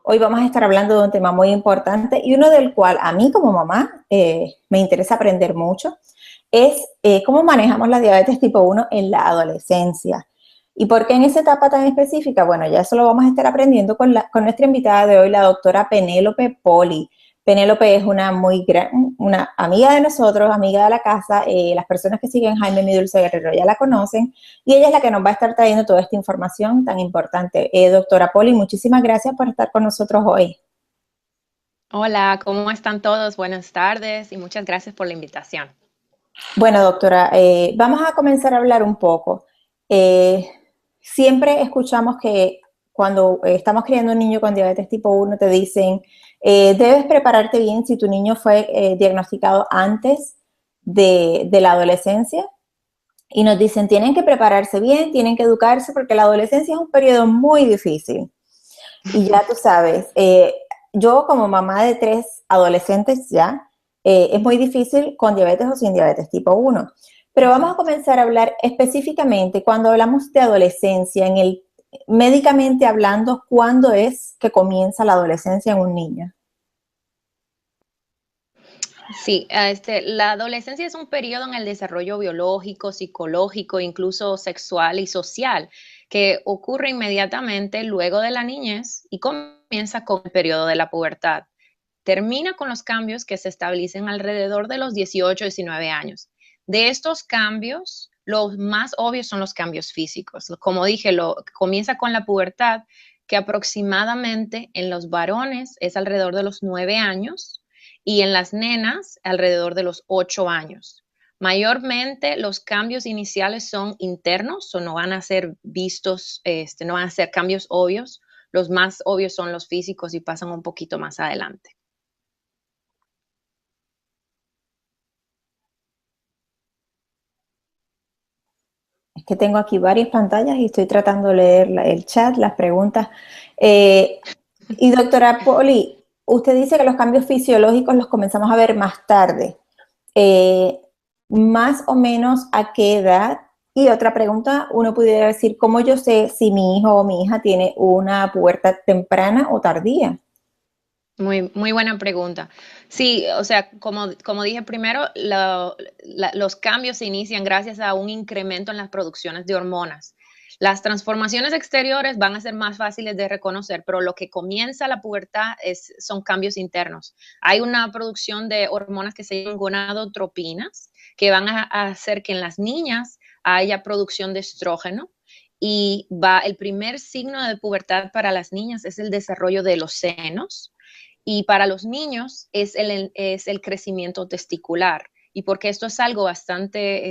Hoy vamos a estar hablando de un tema muy importante y uno del cual a mí como mamá me interesa aprender mucho, es cómo manejamos la diabetes tipo 1 en la adolescencia. ¿Y por qué en esa etapa tan específica? Bueno, ya eso lo vamos a estar aprendiendo con nuestra invitada de hoy, la doctora Penélope Poli. Penélope es una amiga de nosotros, amiga de la casa. Las personas que siguen Jaime Mi Dulce Guerrero ya la conocen y ella es la que nos va a estar trayendo toda esta información tan importante. Doctora Poli, muchísimas gracias por estar con nosotros hoy. Hola, ¿cómo están todos? Buenas tardes y muchas gracias por la invitación. Bueno, doctora, vamos a comenzar a hablar un poco. Eh, Siempre escuchamos que cuando estamos criando un niño con diabetes tipo 1 te dicen, debes prepararte bien si tu niño fue diagnosticado antes de la adolescencia. Y nos dicen, tienen que prepararse bien, tienen que educarse porque la adolescencia es un periodo muy difícil. Y ya tú sabes, yo como mamá de 3 adolescentes ya, es muy difícil con diabetes o sin diabetes tipo 1. Pero vamos a Exacto. comenzar a hablar específicamente cuando hablamos de adolescencia, médicamente hablando, ¿cuándo es que comienza la adolescencia en un niño? Sí, la adolescencia es un periodo en el desarrollo biológico, psicológico, incluso sexual y social, que ocurre inmediatamente luego de la niñez y comienza con el periodo de la pubertad. Termina con los cambios que se establecen alrededor de los 18, 19 años. De estos cambios, los más obvios son los cambios físicos. Como dije, comienza con la pubertad, que aproximadamente en los varones es alrededor de los 9 años y en las nenas alrededor de los 8 años. Mayormente los cambios iniciales son internos o no van a ser vistos, no van a ser cambios obvios. Los más obvios son los físicos y pasan un poquito más adelante. Es que tengo aquí varias pantallas y estoy tratando de leer el chat, las preguntas. Eh, y doctora Poli, usted dice que los cambios fisiológicos los comenzamos a ver más tarde. Eh, Más o menos a qué edad. Y otra pregunta, uno pudiera decir, ¿cómo yo sé si mi hijo o mi hija tiene una pubertad temprana o tardía? Muy buena pregunta. Sí, o sea, como dije primero, los cambios se inician gracias a un incremento en las producciones de hormonas. Las transformaciones exteriores van a ser más fáciles de reconocer, pero lo que comienza la pubertad son cambios internos. Hay una producción de hormonas que se llaman gonadotropinas, que van a hacer que en las niñas haya producción de estrógeno. Y el primer signo de pubertad para las niñas es el desarrollo de los senos y para los niños es el crecimiento testicular. Y porque esto es algo bastante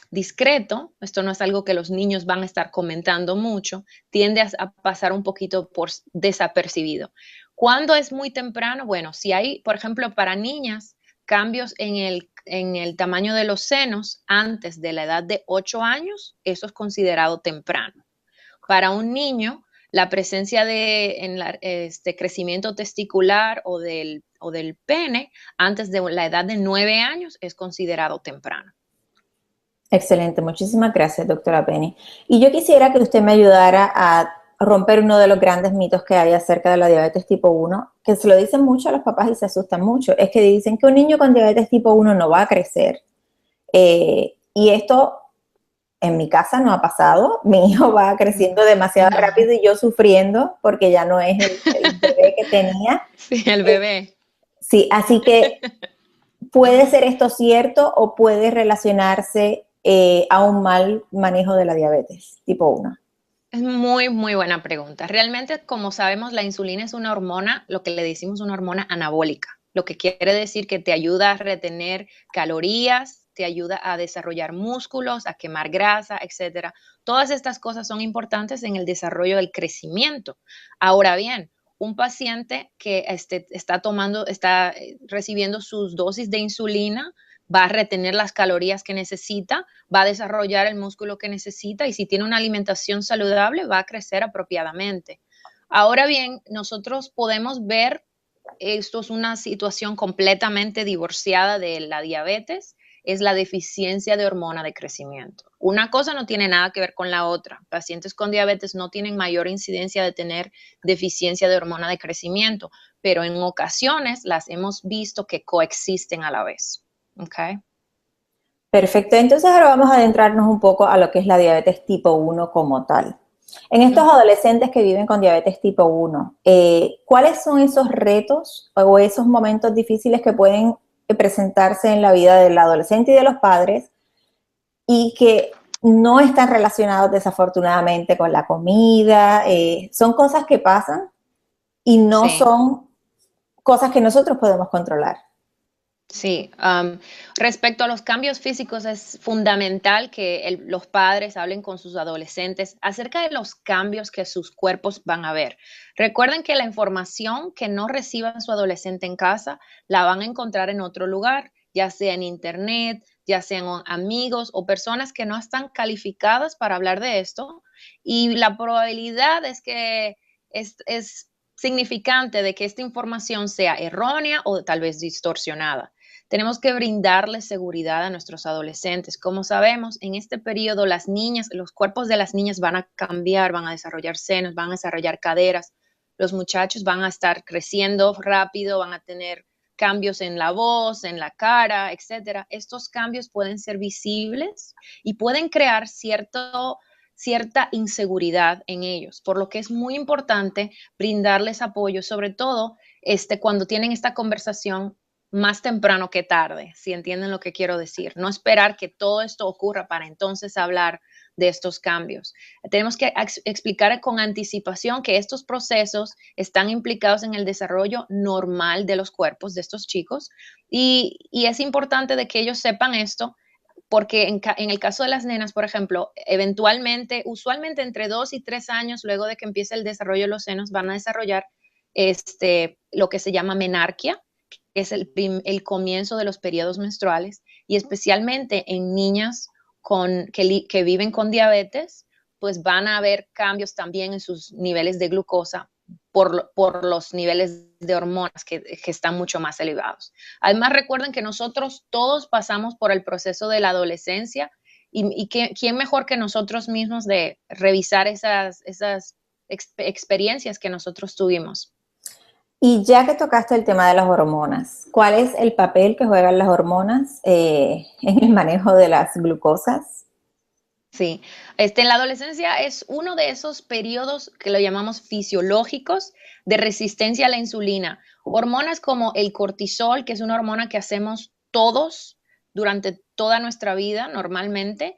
discreto, esto no es algo que los niños van a estar comentando mucho, tiende a pasar un poquito por desapercibido. ¿Cuándo es muy temprano? Bueno, si hay, por ejemplo, para niñas, cambios en el tamaño de los senos antes de la edad de 8 años, eso es considerado temprano. Para un niño, la presencia de crecimiento testicular o del pene antes de la edad de 9 años es considerado temprano. Excelente, muchísimas gracias, doctora Penny. Y yo quisiera que usted me ayudara a romper uno de los grandes mitos que hay acerca de la diabetes tipo 1, que se lo dicen mucho a los papás y se asustan mucho. Es que dicen que un niño con diabetes tipo 1 no va a crecer. Y esto en mi casa no ha pasado. Mi hijo va creciendo demasiado No. rápido y yo sufriendo porque ya no es el bebé que tenía. Sí, el Eh, bebé. sí, así que ¿puede ser esto cierto o puede relacionarse a un mal manejo de la diabetes tipo 1? Es muy buena pregunta. Realmente, como sabemos, la insulina es una hormona, lo que le decimos una hormona anabólica, lo que quiere decir que te ayuda a retener calorías, te ayuda a desarrollar músculos, a quemar grasa, etcétera. Todas estas cosas son importantes en el desarrollo del crecimiento. Ahora bien, un paciente que está recibiendo sus dosis de insulina, va a retener las calorías que necesita, va a desarrollar el músculo que necesita y si tiene una alimentación saludable va a crecer apropiadamente. Ahora bien, nosotros podemos ver, esto es una situación completamente divorciada de la diabetes, es la deficiencia de hormona de crecimiento. Una cosa no tiene nada que ver con la otra. Pacientes con diabetes no tienen mayor incidencia de tener deficiencia de hormona de crecimiento, pero en ocasiones las hemos visto que coexisten a la vez. ¿Okay? Perfecto, entonces ahora vamos a adentrarnos un poco a lo que es la diabetes tipo 1 como tal. En estos Ujú. adolescentes que viven con diabetes tipo 1, ¿cuáles son esos retos o esos momentos difíciles que pueden presentarse en la vida del adolescente y de los padres y que no están relacionados desafortunadamente con la comida? Son cosas que pasan y no Sí. son cosas que nosotros podemos controlar. Sí, respecto a los cambios físicos, es fundamental que los padres hablen con sus adolescentes acerca de los cambios que sus cuerpos van a ver. Recuerden que la información que no reciba su adolescente en casa la van a encontrar en otro lugar, ya sea en internet, ya sean amigos o personas que no están calificadas para hablar de esto. Y la probabilidad es que es significante de que esta información sea errónea o tal vez distorsionada. Tenemos que brindarles seguridad a nuestros adolescentes. Como sabemos, en este periodo las niñas, los cuerpos de las niñas van a cambiar, van a desarrollar senos, van a desarrollar caderas. Los muchachos van a estar creciendo rápido, van a tener cambios en la voz, en la cara, etcétera. Estos cambios pueden ser visibles y pueden crear cierta inseguridad en ellos, por lo que es muy importante brindarles apoyo, sobre todo cuando tienen esta conversación más temprano que tarde, si entienden lo que quiero decir. No esperar que todo esto ocurra para entonces hablar de estos cambios. Tenemos que explicar con anticipación que estos procesos están implicados en el desarrollo normal de los cuerpos de estos chicos y es importante de que ellos sepan esto porque en el caso de las nenas, por ejemplo, eventualmente, usualmente entre 2 y 3 años, luego de que empiece el desarrollo de los senos, van a desarrollar lo que se llama menarquia, que es el comienzo de los periodos menstruales, y especialmente en niñas que viven con diabetes, pues van a haber cambios también en sus niveles de glucosa por los niveles de hormonas que están mucho más elevados. Además, recuerden que nosotros todos pasamos por el proceso de la adolescencia y quién mejor que nosotros mismos de revisar esas experiencias que nosotros tuvimos. Y ya que tocaste el tema de las hormonas, ¿cuál es el papel que juegan las hormonas en el manejo de las glucosas? Sí, en la adolescencia es uno de esos periodos que lo llamamos fisiológicos de resistencia a la insulina. Hormonas como el cortisol, que es una hormona que hacemos todos durante toda nuestra vida normalmente,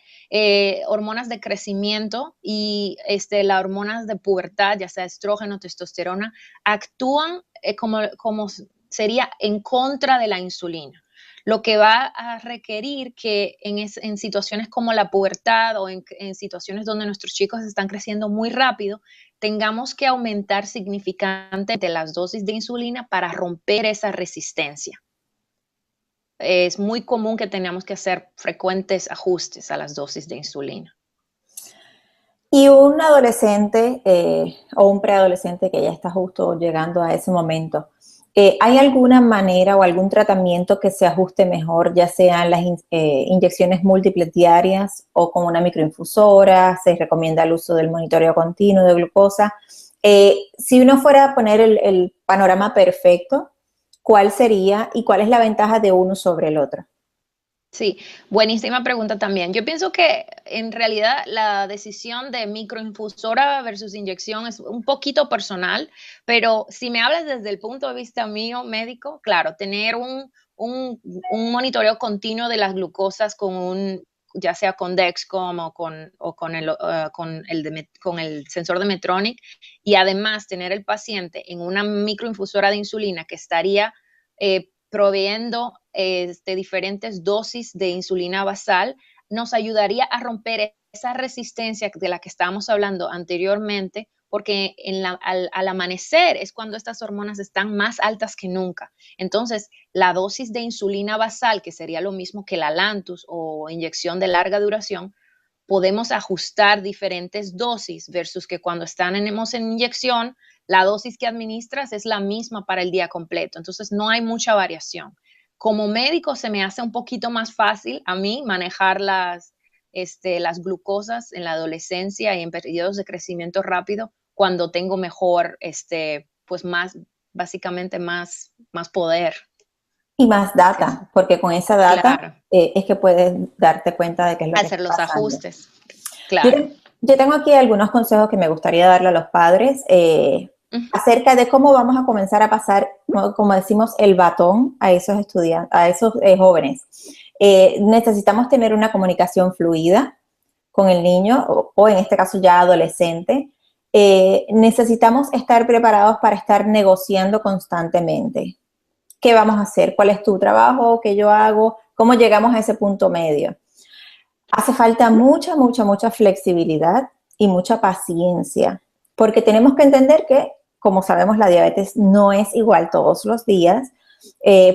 hormonas de crecimiento y las hormonas de pubertad, ya sea estrógeno, testosterona, actúan como sería en contra de la insulina, lo que va a requerir que en situaciones como la pubertad o en situaciones donde nuestros chicos están creciendo muy rápido, tengamos que aumentar significantemente las dosis de insulina para romper esa resistencia. Es muy común que tengamos que hacer frecuentes ajustes a las dosis de insulina. Y un adolescente o un preadolescente que ya está justo llegando a ese momento, ¿hay alguna manera o algún tratamiento que se ajuste mejor, ya sean las inyecciones múltiples diarias o con una microinfusora? Se recomienda el uso del monitoreo continuo de glucosa. Si uno fuera a poner el panorama perfecto, ¿cuál sería y cuál es la ventaja de uno sobre el otro? Sí, buenísima pregunta también. Yo pienso que en realidad la decisión de microinfusora versus inyección es un poquito personal, pero si me hablas desde el punto de vista mío médico, claro, tener un monitoreo continuo de las glucosas ya sea con Dexcom con el sensor de Medtronic, y además tener el paciente en una microinfusora de insulina que estaría proveyendo diferentes dosis de insulina basal, nos ayudaría a romper esa resistencia de la que estábamos hablando anteriormente, porque al amanecer es cuando estas hormonas están más altas que nunca. Entonces, la dosis de insulina basal, que sería lo mismo que la Lantus o inyección de larga duración, podemos ajustar diferentes dosis versus que cuando estamos en inyección, la dosis que administras es la misma para el día completo. Entonces, no hay mucha variación. Como médico, se me hace un poquito más fácil a mí manejar las glucosas en la adolescencia y en periodos de crecimiento rápido cuando tengo mejor, pues más, básicamente más poder. Y más Sí, data, porque con esa data claro, es que puedes darte cuenta de qué es lo que hacer está los pasando. ajustes, Yo, claro. yo tengo aquí algunos consejos que me gustaría darle a los padres Ujú. acerca de cómo vamos a comenzar a pasar, como decimos, el batón a esos estudiantes, a esos jóvenes. Necesitamos tener una comunicación fluida con el niño o en este caso ya adolescente. Necesitamos estar preparados para estar negociando constantemente. ¿Qué vamos a hacer? ¿Cuál es tu trabajo? ¿Qué yo hago? ¿Cómo llegamos a ese punto medio? Hace falta mucha, mucha, mucha flexibilidad y mucha paciencia, porque tenemos que entender que, como sabemos, la diabetes no es igual todos los días.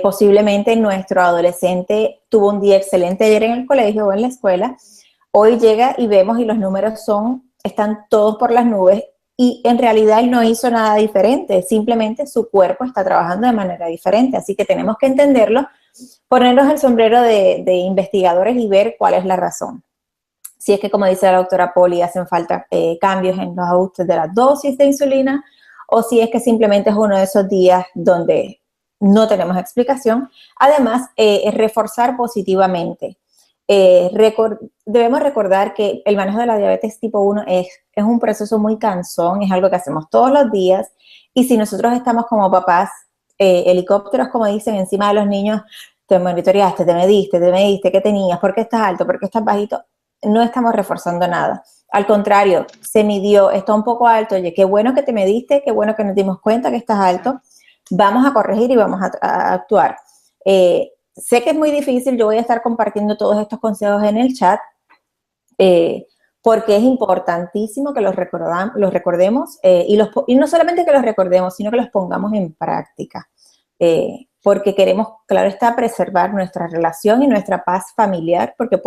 Posiblemente nuestro adolescente tuvo un día excelente ayer en el colegio o en la escuela, hoy llega y vemos y los números están todos por las nubes y en realidad él no hizo nada diferente, simplemente su cuerpo está trabajando de manera diferente, así que tenemos que entenderlo, ponernos el sombrero de investigadores y ver cuál es la razón. Si es que, como dice la doctora Poli, hacen falta cambios en los ajustes de la dosis de insulina, o si es que simplemente es uno de esos días donde no tenemos explicación. Además, es reforzar positivamente. Debemos recordar que el manejo de la diabetes tipo 1 es un proceso muy cansón, es algo que hacemos todos los días, y si nosotros estamos como papás, helicópteros, como dicen, encima de los niños, te monitoreaste, te mediste, ¿qué tenías? ¿Por qué estás alto? ¿Por qué estás bajito? No estamos reforzando nada. Al contrario, se midió, está un poco alto, oye, qué bueno que te mediste, qué bueno que nos dimos cuenta que estás alto, vamos a corregir y vamos a actuar. Sé que es muy difícil, yo voy a estar compartiendo todos estos consejos en el chat, porque es importantísimo que los recordemos y no solamente que los recordemos, sino que los pongamos en práctica. Porque queremos, claro está, preservar nuestra relación y nuestra paz familiar, porque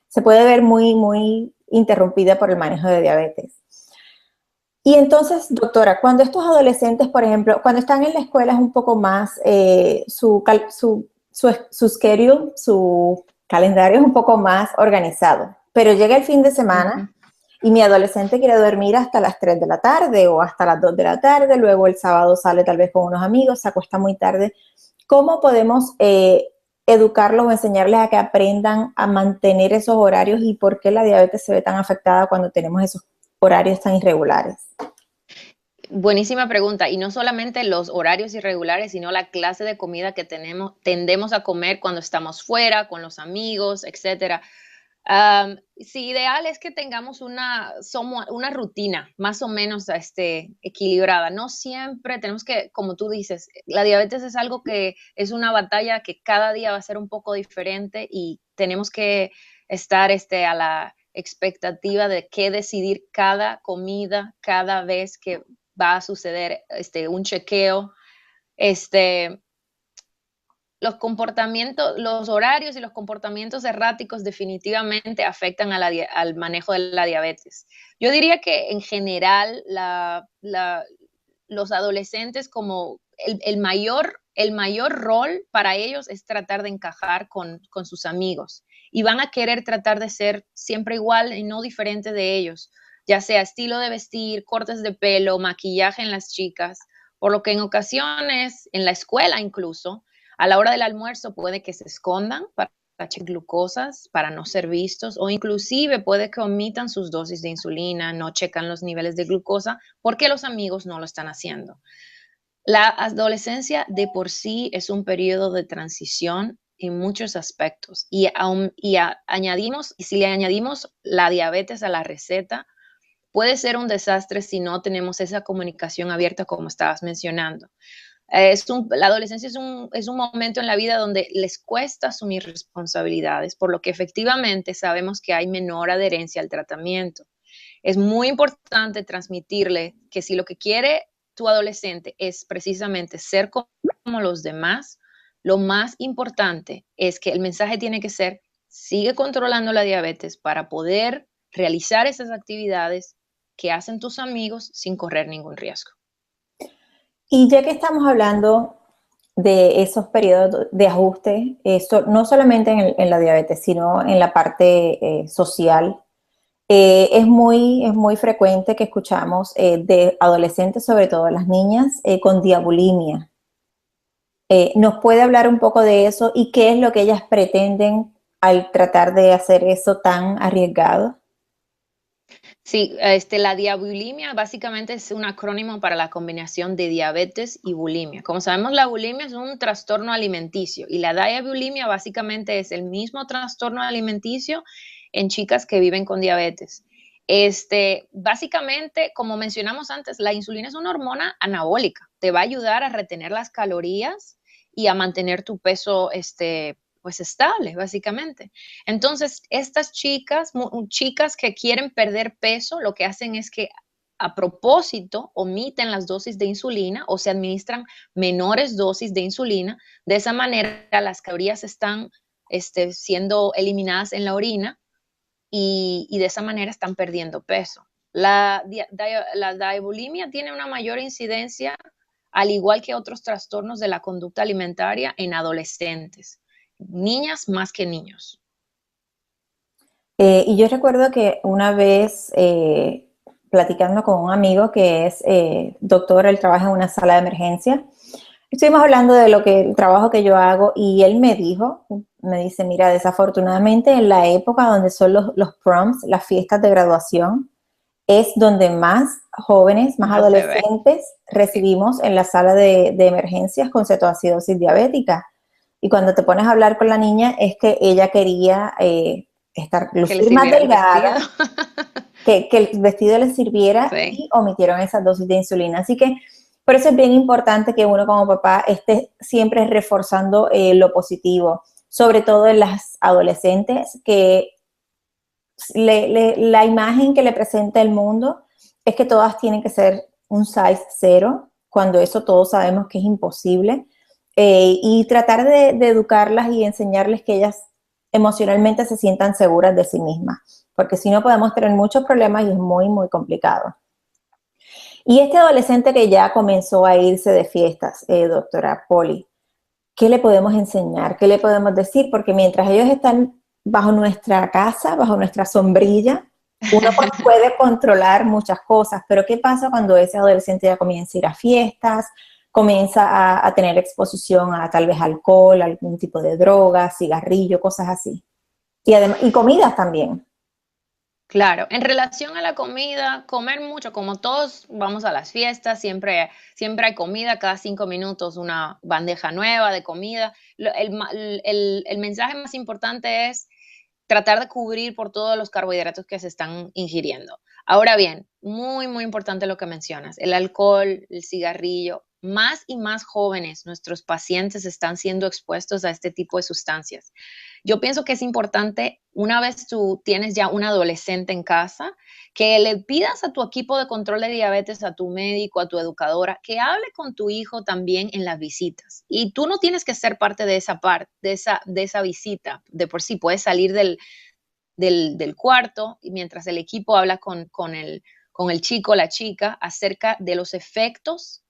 se puede ver muy, muy interrumpida por el manejo de diabetes. Y entonces, doctora, cuando estos adolescentes, por ejemplo, cuando están en la escuela es un poco más, su schedule, su calendario es un poco más organizado, pero llega el fin de semana Ujú. y mi adolescente quiere dormir hasta las 3 de la tarde o hasta las 2 de la tarde, luego el sábado sale tal vez con unos amigos, se acuesta muy tarde. ¿Cómo podemos educarlos o enseñarles a que aprendan a mantener esos horarios y por qué la diabetes se ve tan afectada cuando tenemos esos horarios tan irregulares? Buenísima pregunta. Y no solamente los horarios irregulares, sino la clase de comida que tendemos a comer cuando estamos fuera, con los amigos, etcétera. Sí, ideal es que tengamos una rutina más o menos equilibrada. No siempre tenemos que, como tú dices, la diabetes es algo que es una batalla que cada día va a ser un poco diferente y tenemos que estar a la expectativa de qué decidir cada comida, cada vez que va a suceder un chequeo. Este, los horarios y los comportamientos erráticos definitivamente afectan al manejo de la diabetes. Yo diría que en general los adolescentes como el mayor rol para ellos es tratar de encajar con sus amigos y van a querer tratar de ser siempre igual y no diferente de ellos, ya sea estilo de vestir, cortes de pelo, maquillaje en las chicas, por lo que en ocasiones, en la escuela incluso, a la hora del almuerzo puede que se escondan para checar glucosas, para no ser vistos, o inclusive puede que omitan sus dosis de insulina, no checan los niveles de glucosa porque los amigos no lo están haciendo. La adolescencia de por sí es un periodo de transición en muchos aspectos y si le añadimos la diabetes a la receta, puede ser un desastre si no tenemos esa comunicación abierta como estabas mencionando. La adolescencia es un momento en la vida donde les cuesta asumir responsabilidades, por lo que efectivamente sabemos que hay menor adherencia al tratamiento. Es muy importante transmitirle que si lo que quiere tu adolescente es precisamente ser como los demás, lo más importante es que el mensaje tiene que ser, sigue controlando la diabetes para poder realizar esas actividades que hacen tus amigos sin correr ningún riesgo. Y ya que estamos hablando de esos periodos de ajuste, esto, no solamente en la diabetes, sino en la parte social. Es muy frecuente que escuchamos de adolescentes, sobre todo las niñas, con diabulimia. ¿Nos puede hablar un poco de eso y qué es lo que ellas pretenden al tratar de hacer eso tan arriesgado? Sí, la diabulimia básicamente es un acrónimo para la combinación de diabetes y bulimia. Como sabemos, la bulimia es un trastorno alimenticio y la diabulimia básicamente es el mismo trastorno alimenticio en chicas que viven con diabetes. Básicamente, como mencionamos antes, la insulina es una hormona anabólica. Te va a ayudar a retener las calorías y a mantener tu peso, pues estable, básicamente. Entonces, estas chicas, chicas que quieren perder peso, lo que hacen es que a propósito omiten las dosis de insulina o se administran menores dosis de insulina. De esa manera, las calorías están siendo eliminadas en la orina y de esa manera están perdiendo peso. La diabulimia tiene una mayor incidencia, al igual que otros trastornos de la conducta alimentaria en adolescentes, niñas más que niños. Y yo recuerdo que una vez platicando con un amigo que es doctor, él trabaja en una sala de emergencia. Estuvimos hablando de lo que el trabajo que yo hago y él me dice, mira, desafortunadamente en la época donde son los proms, las fiestas de graduación, es donde más jóvenes, más Más se ve. adolescentes recibimos en la sala de emergencias con cetoacidosis diabética. Y cuando te pones a hablar con la niña es que ella quería Que le lucir más sirviera el vestido. delgada, que el vestido les sirviera Sí, y omitieron esas dosis de insulina. Así que por eso es bien importante que uno como papá esté siempre reforzando lo positivo, sobre todo en las adolescentes, que la imagen que le presenta el mundo es que todas tienen que ser un size cero, cuando eso todos sabemos que es imposible, y tratar de educarlas y enseñarles que ellas emocionalmente se sientan seguras de sí mismas, porque si no podemos tener muchos problemas y es muy, muy complicado. Y este adolescente que ya comenzó a irse de fiestas, doctora Poli, ¿qué le podemos enseñar? ¿Qué le podemos decir? Porque mientras ellos están bajo nuestra casa, bajo nuestra sombrilla, uno puede controlar muchas cosas, pero ¿qué pasa cuando ese adolescente ya comienza a ir a fiestas, comienza a tener exposición a tal vez alcohol, algún tipo de droga, cigarrillo, cosas así? Y, además, y comidas también. claro. En relación a la comida, comer mucho, como todos vamos a las fiestas, siempre hay comida, cada 5 minutos una bandeja nueva de comida. El mensaje más importante es tratar de cubrir por todos los carbohidratos que se están ingiriendo. Ahora bien, muy, muy importante lo que mencionas, el alcohol, el cigarrillo, más y más jóvenes, nuestros pacientes están siendo expuestos a este tipo de sustancias. Yo pienso que es importante, una vez tú tienes ya un adolescente en casa, que le pidas a tu equipo de control de diabetes, a tu médico, a tu educadora, que hable con tu hijo también en las visitas. Y tú no tienes que ser parte de esa parte, de esa visita. De por sí, puedes salir del cuarto y mientras el equipo habla con el chico, la chica, acerca de los efectos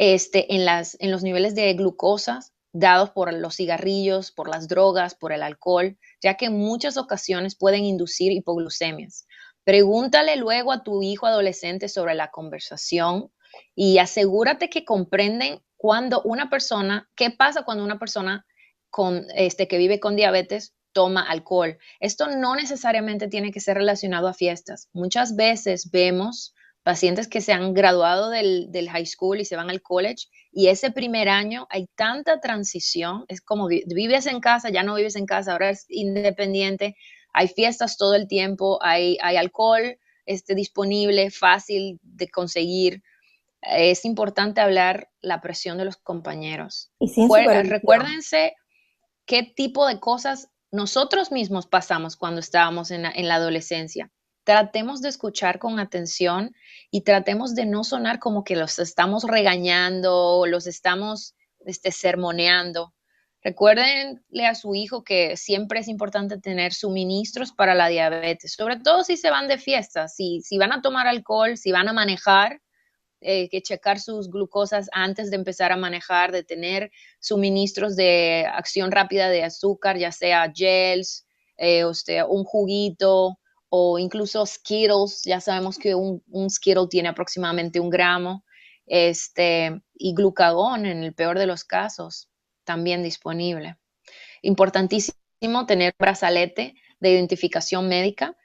en los niveles de glucosa dados por los cigarrillos, por las drogas, por el alcohol, ya que en muchas ocasiones pueden inducir hipoglucemias. Pregúntale luego a tu hijo adolescente sobre la conversación y asegúrate que comprenden cuando una persona, qué pasa cuando una persona que vive con diabetes toma alcohol. Esto no necesariamente tiene que ser relacionado a fiestas. Muchas veces vemos pacientes que se han graduado del high school y se van al college y ese primer año hay tanta transición, es como vives en casa, ya no vives en casa, ahora es independiente, hay fiestas todo el tiempo, hay alcohol disponible, fácil de conseguir. Es importante hablar la presión de los compañeros. Y sin supervisión. Recuérdense qué tipo de cosas nosotros mismos pasamos cuando estábamos en la adolescencia. Tratemos de escuchar con atención y tratemos de no sonar como que los estamos regañando o los estamos sermoneando. Recuérdenle a su hijo que siempre es importante tener suministros para la diabetes, sobre todo si se van de fiesta, si van a tomar alcohol, si van a manejar, que checar sus glucosas antes de empezar a manejar, de tener suministros de acción rápida de azúcar, ya sea gels, un juguito o incluso Skittles. Ya sabemos que un Skittle tiene aproximadamente 1 gramo, y glucagón en el peor de los casos, también disponible. Importantísimo tener brazalete de identificación médica,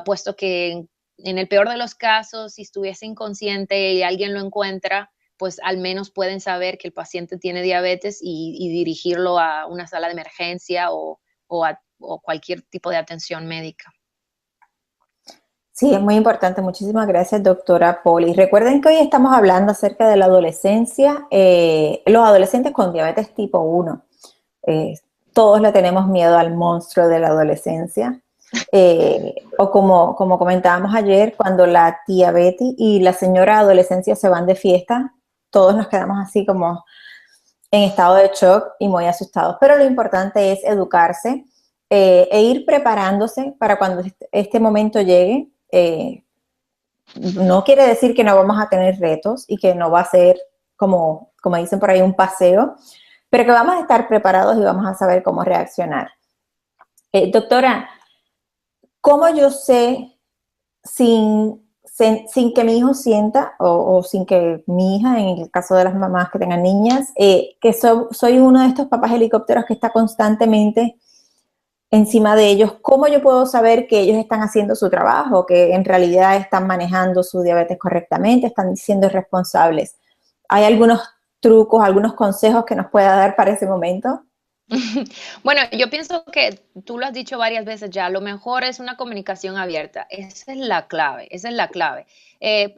puesto que en el peor de los casos, si estuviese inconsciente y alguien lo encuentra, pues al menos pueden saber que el paciente tiene diabetes y dirigirlo a una sala de emergencia o cualquier tipo de atención médica. Sí, es muy importante. Muchísimas gracias, doctora Poli. Recuerden que hoy estamos hablando acerca de la adolescencia, los adolescentes con diabetes tipo 1. Todos le tenemos miedo al monstruo de la adolescencia. O como comentábamos ayer, cuando la tía Betty y la señora adolescencia se van de fiesta, todos nos quedamos así como en estado de shock y muy asustados. Pero lo importante es educarse e ir preparándose para cuando este momento llegue. No quiere decir que no vamos a tener retos y que no va a ser, como dicen por ahí, un paseo, pero que vamos a estar preparados y vamos a saber cómo reaccionar. Doctora, ¿cómo yo sé sin que mi hijo sienta o sin que mi hija, en el caso de las mamás que tengan niñas, que soy uno de estos papás helicópteros que está constantemente encima de ellos? ¿Cómo yo puedo saber que ellos están haciendo su trabajo, que en realidad están manejando su diabetes correctamente, están siendo responsables? ¿Hay algunos trucos, algunos consejos que nos pueda dar para ese momento? Bueno, yo pienso que tú lo has dicho varias veces ya, lo mejor es una comunicación abierta. Esa es la clave, esa es la clave.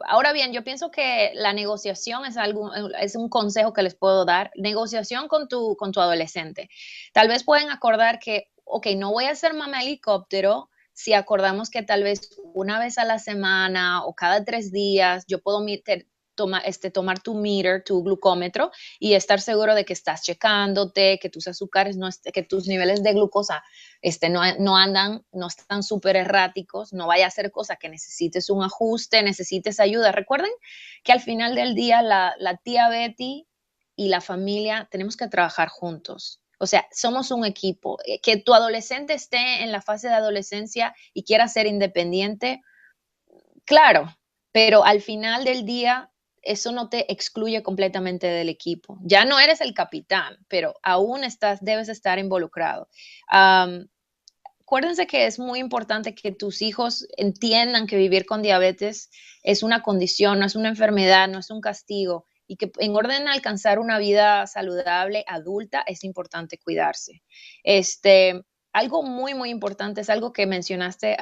Ahora bien, yo pienso que la negociación es un consejo que les puedo dar. Negociación con tu adolescente. Tal vez pueden acordar que, ok, no voy a ser mamá helicóptero si acordamos que tal vez una vez a la semana o cada 3 días yo puedo tomar tu meter, tu glucómetro, y estar seguro de que estás checándote, que tus azúcares, que tus niveles de glucosa no están súper erráticos, no vaya a ser cosa que necesites un ajuste, necesites ayuda. Recuerden que al final del día la tía Betty y la familia tenemos que trabajar juntos. O sea, somos un equipo. Que tu adolescente esté en la fase de adolescencia y quiera ser independiente, claro, pero al final del día eso no te excluye completamente del equipo. Ya no eres el capitán, pero aún debes estar involucrado. Acuérdense que es muy importante que tus hijos entiendan que vivir con diabetes es una condición, no es una enfermedad, no es un castigo, y que en orden a alcanzar una vida saludable adulta es importante cuidarse. Algo muy, muy importante, es algo que mencionaste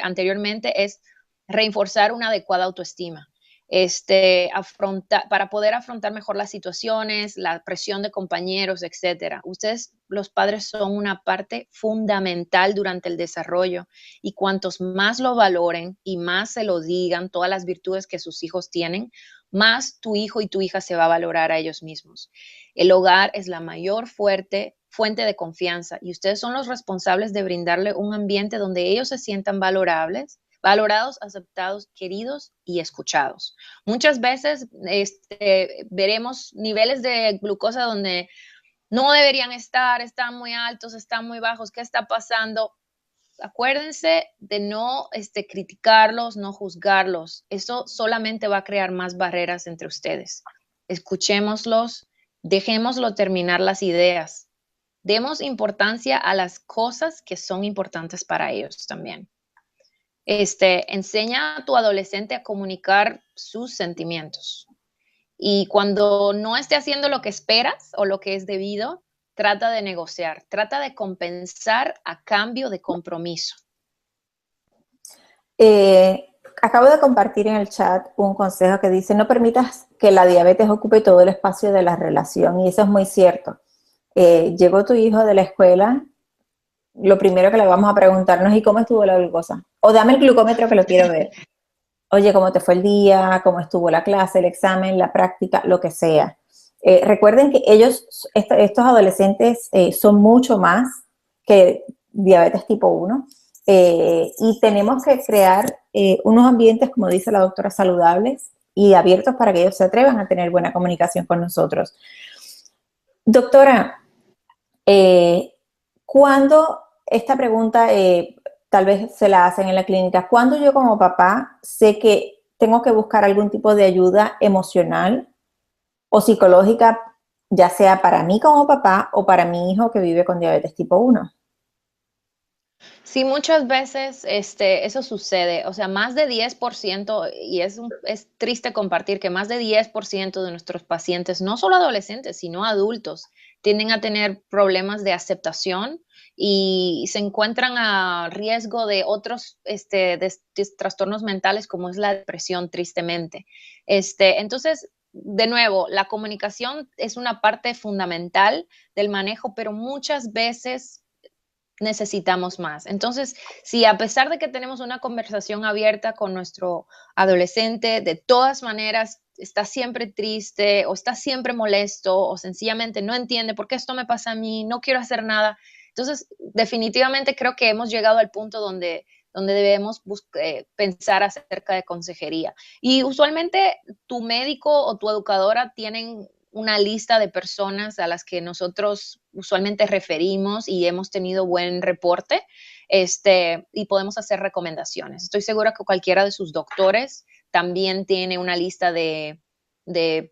anteriormente, es reforzar una adecuada autoestima. Para poder afrontar mejor las situaciones, la presión de compañeros, etcétera. Ustedes, los padres, son una parte fundamental durante el desarrollo, y cuantos más lo valoren y más se lo digan, todas las virtudes que sus hijos tienen, más tu hijo y tu hija se va a valorar a ellos mismos. El hogar es la mayor fuente de confianza, y ustedes son los responsables de brindarle un ambiente donde ellos se sientan valorados, aceptados, queridos y escuchados. Muchas veces veremos niveles de glucosa donde no deberían estar, están muy altos, están muy bajos. ¿Qué está pasando? Acuérdense de no criticarlos, no juzgarlos. Eso solamente va a crear más barreras entre ustedes. Escuchémoslos, dejémoslo terminar las ideas. Demos importancia a las cosas que son importantes para ellos también. Enseña a tu adolescente a comunicar sus sentimientos. Y cuando no esté haciendo lo que esperas o lo que es debido, trata de negociar, trata de compensar a cambio de compromiso. Acabo de compartir en el chat un consejo que dice: no permitas que la diabetes ocupe todo el espacio de la relación, y eso es muy cierto. Llegó tu hijo de la escuela, lo primero que le vamos a preguntarnos es: ¿y cómo estuvo la glucosa? O dame el glucómetro que lo quiero ver. Oye, ¿cómo te fue el día? ¿Cómo estuvo la clase, el examen, la práctica? Lo que sea. Recuerden que estos adolescentes son mucho más que diabetes tipo 1, y tenemos que crear unos ambientes, como dice la doctora, saludables, y abiertos para que ellos se atrevan a tener buena comunicación con nosotros. Doctora, ¿cuándo esta pregunta tal vez se la hacen en la clínica? ¿Cuándo yo como papá sé que tengo que buscar algún tipo de ayuda emocional o psicológica, ya sea para mí como papá o para mi hijo que vive con diabetes tipo 1? Sí, muchas veces eso sucede, o sea, más de 10%, y es triste compartir que más de 10% de nuestros pacientes, no solo adolescentes, sino adultos, tienden a tener problemas de aceptación y se encuentran a riesgo de otros trastornos mentales como es la depresión, tristemente. Entonces, de nuevo, la comunicación es una parte fundamental del manejo, pero muchas veces necesitamos más. Entonces, si a pesar de que tenemos una conversación abierta con nuestro adolescente, de todas maneras está siempre triste o está siempre molesto o sencillamente no entiende por qué esto me pasa a mí, no quiero hacer nada. Entonces, definitivamente creo que hemos llegado al punto donde debemos pensar acerca de consejería. Y usualmente tu médico o tu educadora tienen una lista de personas a las que nosotros usualmente referimos y hemos tenido buen reporte, y podemos hacer recomendaciones. Estoy segura que cualquiera de sus doctores también tiene una lista de, de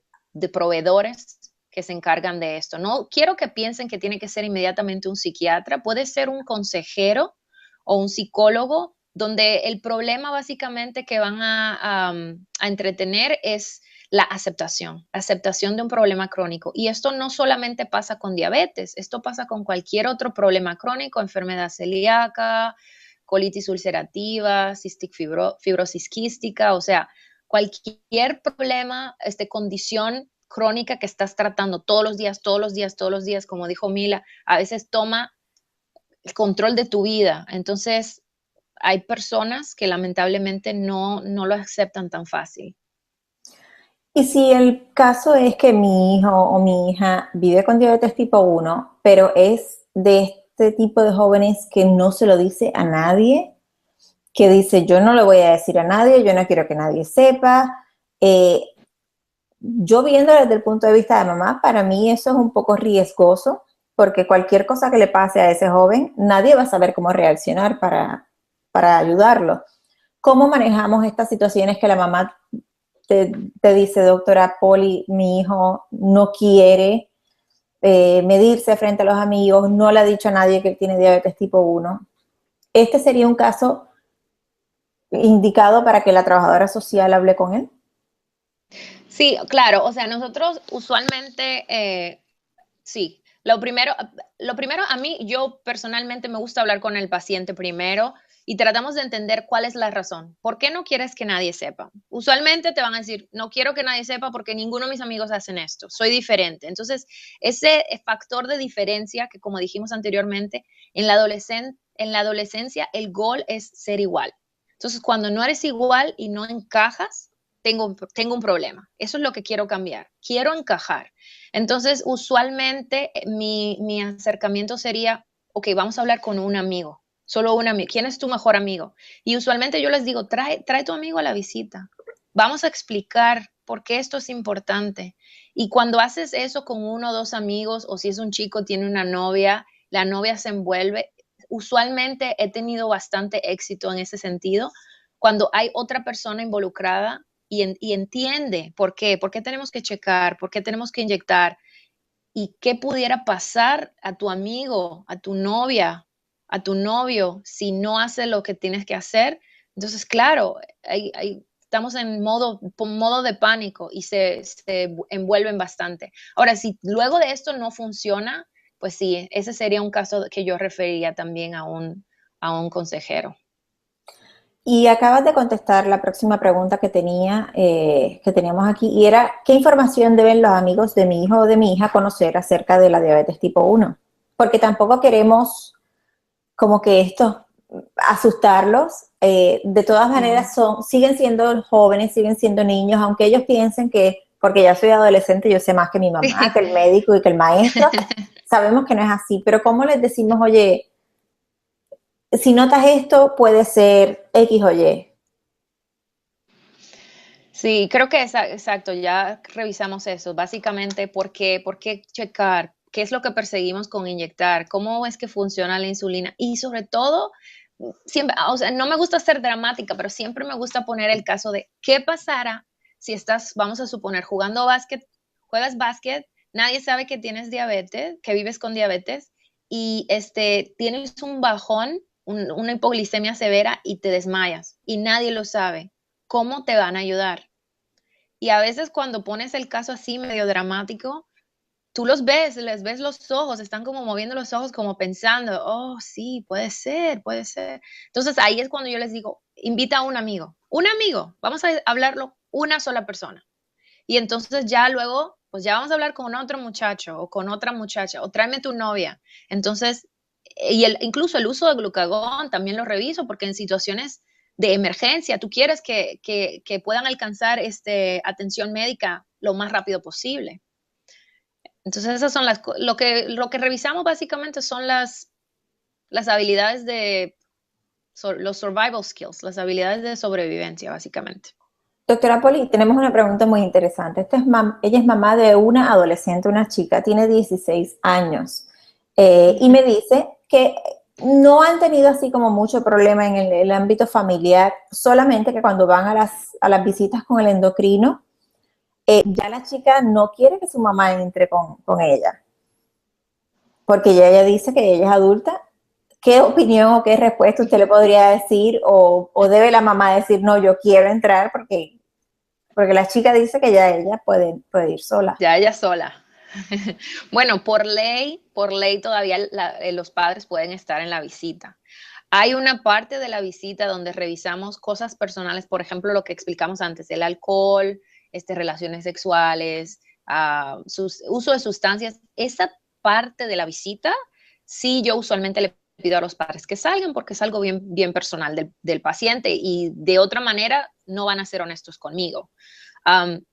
proveedores que se encargan de esto. No quiero que piensen que tiene que ser inmediatamente un psiquiatra, puede ser un consejero o un psicólogo, donde el problema básicamente que van a entretener es la aceptación de un problema crónico. Y esto no solamente pasa con diabetes, esto pasa con cualquier otro problema crónico, enfermedad celíaca, colitis ulcerativa, fibrosis quística, o sea, cualquier problema, condición crónica que estás tratando todos los días, todos los días, todos los días, como dijo Mila, a veces toma el control de tu vida. Entonces, hay personas que lamentablemente no lo aceptan tan fácil. Y si el caso es que mi hijo o mi hija vive con diabetes tipo 1, pero es de este tipo de jóvenes que no se lo dice a nadie, que dice yo no le voy a decir a nadie, yo no quiero que nadie sepa, yo viendo desde el punto de vista de mamá, para mí eso es un poco riesgoso, porque cualquier cosa que le pase a ese joven, nadie va a saber cómo reaccionar para ayudarlo. ¿Cómo manejamos estas situaciones que la mamá te dice, doctora Poli, mi hijo no quiere medirse frente a los amigos, no le ha dicho a nadie que tiene diabetes tipo 1? Este sería un caso indicado para que la trabajadora social hable con él. Sí, claro, o sea, nosotros usualmente, sí, lo primero a mí, yo personalmente me gusta hablar con el paciente primero y tratamos de entender cuál es la razón. ¿Por qué no quieres que nadie sepa? Usualmente te van a decir, no quiero que nadie sepa porque ninguno de mis amigos hacen esto, soy diferente. Entonces, ese factor de diferencia que, como dijimos anteriormente, en la adolescencia el gol es ser igual. Entonces, cuando no eres igual y no encajas, tengo un problema. Eso es lo que quiero cambiar. Quiero encajar. Entonces, usualmente mi acercamiento sería, ok, vamos a hablar con un amigo, solo un amigo. ¿Quién es tu mejor amigo? Y usualmente yo les digo, trae tu amigo a la visita. Vamos a explicar por qué esto es importante. Y cuando haces eso con uno o dos amigos, o si es un chico, tiene una novia, la novia se envuelve. Usualmente he tenido bastante éxito en ese sentido. Cuando hay otra persona involucrada y entiende por qué tenemos que checar, por qué tenemos que inyectar y qué pudiera pasar a tu amigo, a tu novia, a tu novio si no hace lo que tienes que hacer. Entonces, claro, estamos en modo de pánico y se envuelven bastante. Ahora, si luego de esto no funciona, pues sí, ese sería un caso que yo referiría también a un consejero. Y acabas de contestar la próxima pregunta que teníamos aquí, y era, ¿qué información deben los amigos de mi hijo o de mi hija conocer acerca de la diabetes tipo 1? Porque tampoco queremos como que esto asustarlos. De todas Sí. maneras, siguen siendo jóvenes, siguen siendo niños, aunque ellos piensen que, porque ya soy adolescente, yo sé más que mi mamá, que el médico y que el maestro, sabemos que no es así, pero ¿cómo les decimos, oye, si notas esto, puede ser X o Y? Sí, creo que exacto, ya revisamos eso. Básicamente, por qué checar? ¿Qué es lo que perseguimos con inyectar? ¿Cómo es que funciona la insulina? Y sobre todo, siempre, o sea, no me gusta ser dramática, pero siempre me gusta poner el caso de qué pasará si estás, vamos a suponer, jugando básquet, juegas básquet, nadie sabe que tienes diabetes, que vives con diabetes, y tienes un bajón, una hipoglicemia severa y te desmayas, y nadie lo sabe. ¿Cómo te van a ayudar? Y a veces cuando pones el caso así medio dramático, tú los ves, les ves los ojos, están como moviendo los ojos como pensando, oh, sí, puede ser, puede ser. Entonces ahí es cuando yo les digo, invita a un amigo, vamos a hablarlo una sola persona. Y entonces ya luego, pues ya vamos a hablar con otro muchacho o con otra muchacha o tráeme tu novia. Entonces, incluso el uso de glucagón también lo reviso porque en situaciones de emergencia tú quieres que puedan alcanzar atención médica lo más rápido posible. Entonces, esas son lo que revisamos básicamente son las habilidades los survival skills, las habilidades de sobrevivencia, básicamente. Doctora Poli, tenemos una pregunta muy interesante. Ella es mamá de una adolescente, una chica, tiene 16 años, y Ujú. me dice que no han tenido así como mucho problema en el ámbito familiar, solamente que cuando van a las visitas con el endocrino, ya la chica no quiere que su mamá entre con ella, porque ya ella dice que ella es adulta. ¿Qué opinión o qué respuesta usted le podría decir o debe la mamá decir, no, yo quiero entrar porque la chica dice que ya ella puede ir sola? Ya ella sola. Bueno, por ley todavía los padres pueden estar en la visita. Hay una parte de la visita donde revisamos cosas personales, por ejemplo, lo que explicamos antes, el alcohol, relaciones sexuales, uso de sustancias. Esa parte de la visita, sí, yo usualmente le pido a los padres que salgan porque es algo bien, bien personal del paciente y de otra manera no van a ser honestos conmigo.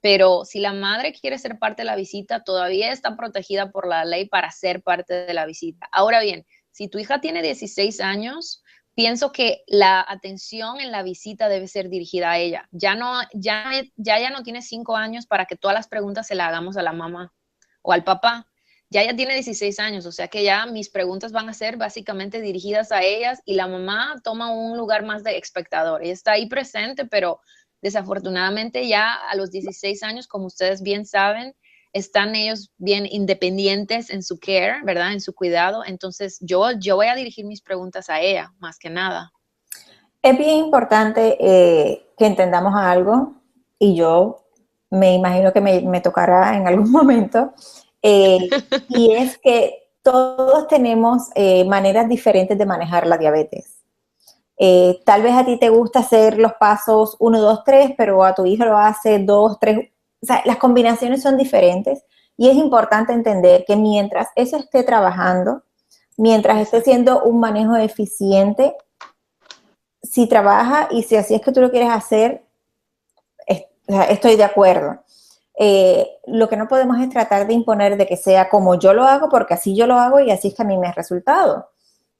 Pero si la madre quiere ser parte de la visita, todavía está protegida por la ley para ser parte de la visita. Ahora bien, si tu hija tiene 16 años, pienso que la atención en la visita debe ser dirigida a ella. Ya no tiene 5 años para que todas las preguntas se las hagamos a la mamá o al papá. Ya ella tiene 16 años, o sea que ya mis preguntas van a ser básicamente dirigidas a ellas y la mamá toma un lugar más de espectador. Ella está ahí presente, pero desafortunadamente ya a los 16 años, como ustedes bien saben, están ellos bien independientes en su care, ¿verdad? En su cuidado. Entonces yo voy a dirigir mis preguntas a ella, más que nada. Es bien importante que entendamos algo, y yo me imagino que me tocará en algún momento, y es que todos tenemos maneras diferentes de manejar la diabetes. Tal vez a ti te gusta hacer los pasos uno, 2, 3, pero a tu hijo lo hace 2, 3. O sea, las combinaciones son diferentes y es importante entender que mientras eso esté trabajando, mientras esté Exacto. siendo un manejo eficiente, si trabaja y si así es que tú lo quieres hacer, estoy de acuerdo. Lo que no podemos es tratar de imponer de que sea como yo lo hago, porque así yo lo hago y así es que a mí me ha resultado.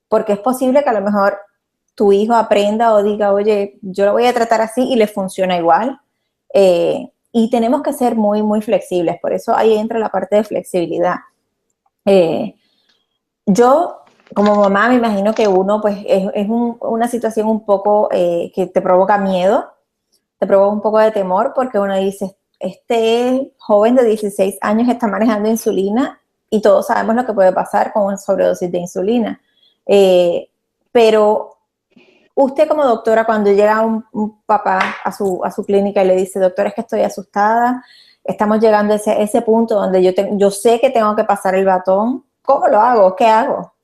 Porque es posible que a lo mejor tu hijo aprenda o diga, oye, yo lo voy a tratar así y le funciona igual. Y tenemos que ser muy, muy flexibles. Por eso ahí entra la parte de flexibilidad. Eh, yo, como mamá, me imagino que uno, pues, una situación un poco que te provoca miedo, te provoca un poco de temor, porque uno dice, este joven de 16 años está manejando insulina y todos sabemos lo que puede pasar con una sobredosis de insulina. Pero usted como doctora, cuando llega un papá a su clínica y le dice, doctora, es que estoy asustada, estamos llegando a ese punto donde yo sé que tengo que pasar el batón, ¿cómo lo hago? ¿Qué hago?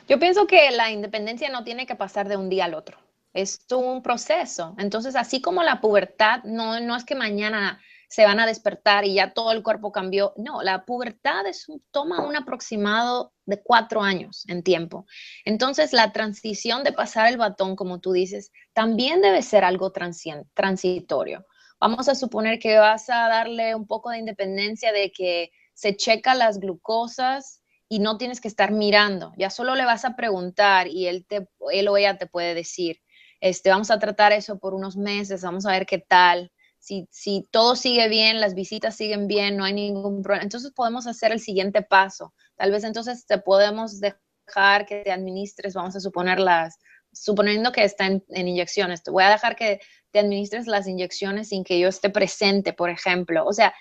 Yo pienso que la independencia no tiene que pasar de un día al otro. Es un proceso. Entonces, así como la pubertad, no es que mañana se van a despertar y ya todo el cuerpo cambió. No, la pubertad toma un aproximado de 4 años en tiempo. Entonces, la transición de pasar el batón, como tú dices, también debe ser algo transitorio. Vamos a suponer que vas a darle un poco de independencia de que se checa las glucosas y no tienes que estar mirando, ya solo le vas a preguntar y él o ella te puede decir. vamos a tratar eso por unos meses, vamos a ver qué tal. Si todo sigue bien, las visitas siguen bien, no hay ningún problema, entonces podemos hacer el siguiente paso. Tal vez entonces te podemos dejar que te administres, vamos a suponiendo que está en inyecciones, te voy a dejar que te administres las inyecciones sin que yo esté presente, por ejemplo. O sea,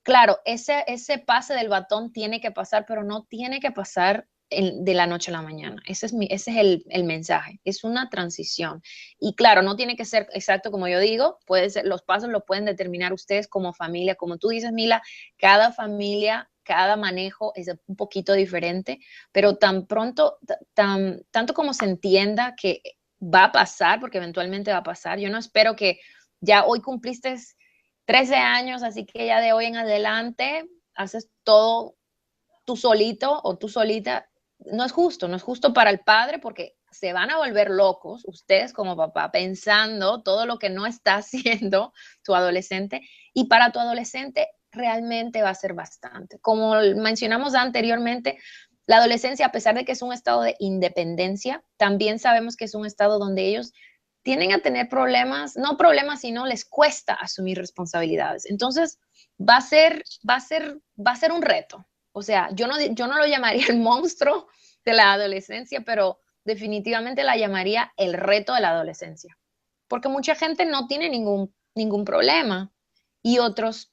claro, ese pase del batón tiene que pasar, pero no tiene que pasar de la noche a la mañana. Ese es el mensaje. Es una transición. Y claro, no tiene que ser exacto como yo digo. Puede ser, los pasos lo pueden determinar ustedes como familia. Como tú dices, Mila, cada familia, cada manejo es un poquito diferente, pero tanto como se entienda que va a pasar, porque eventualmente va a pasar. Yo no espero que ya hoy cumpliste 13 años, así que ya de hoy en adelante haces todo tú solito o tú solita. No es justo, no es justo para el padre porque se van a volver locos ustedes como papá pensando todo lo que no está haciendo tu adolescente, y para tu adolescente realmente va a ser bastante. Como mencionamos anteriormente, la adolescencia, a pesar de que es un estado de independencia, también sabemos que es un estado donde ellos tienden a tener problemas, no problemas, sino les cuesta asumir responsabilidades. Entonces, va a ser un reto. O sea, yo no lo llamaría el monstruo de la adolescencia, pero definitivamente la llamaría el reto de la adolescencia. Porque mucha gente no tiene ningún problema y otros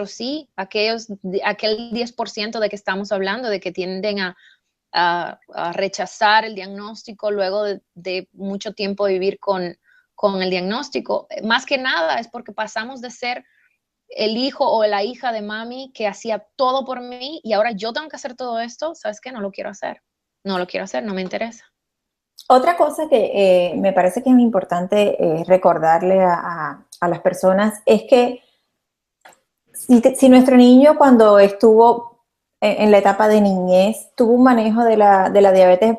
sí, aquel 10% de que estamos hablando, de que tienden a rechazar el diagnóstico luego de mucho tiempo vivir con el diagnóstico. Más que nada es porque pasamos de ser el hijo o la hija de mami que hacía todo por mí y ahora yo tengo que hacer todo esto. ¿Sabes qué? No lo quiero hacer. No lo quiero hacer, no me interesa. Otra cosa que me parece que es importante recordarle a las personas es que si nuestro niño cuando estuvo en la etapa de niñez tuvo un manejo de la diabetes,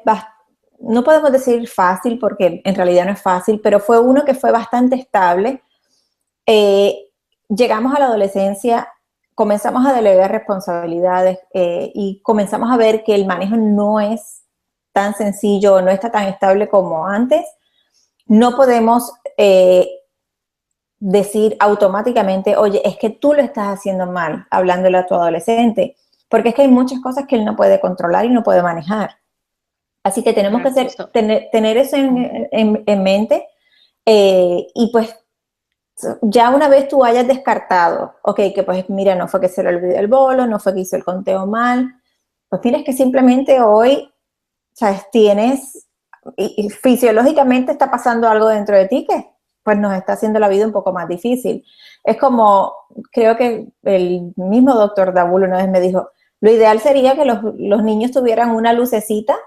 no podemos decir fácil porque en realidad no es fácil, pero fue uno que fue bastante estable. eh, Llegamos a la adolescencia, comenzamos a delegar responsabilidades y comenzamos a ver que el manejo no es tan sencillo, no está tan estable como antes. No podemos decir automáticamente, oye, es que tú lo estás haciendo mal, hablándole a tu adolescente, porque es que hay muchas cosas que él no puede controlar y no puede manejar. Así que tenemos que Correcto. tener eso en mente y pues ya una vez tú hayas descartado, ok, que pues mira, no fue que se le olvidó el bolo, no fue que hizo el conteo mal, pues tienes que simplemente hoy, sabes, tienes, y fisiológicamente está pasando algo dentro de ti que pues nos está haciendo la vida un poco más difícil. Es como, creo que el mismo doctor Dabul una vez me dijo, lo ideal sería que los niños tuvieran una lucecita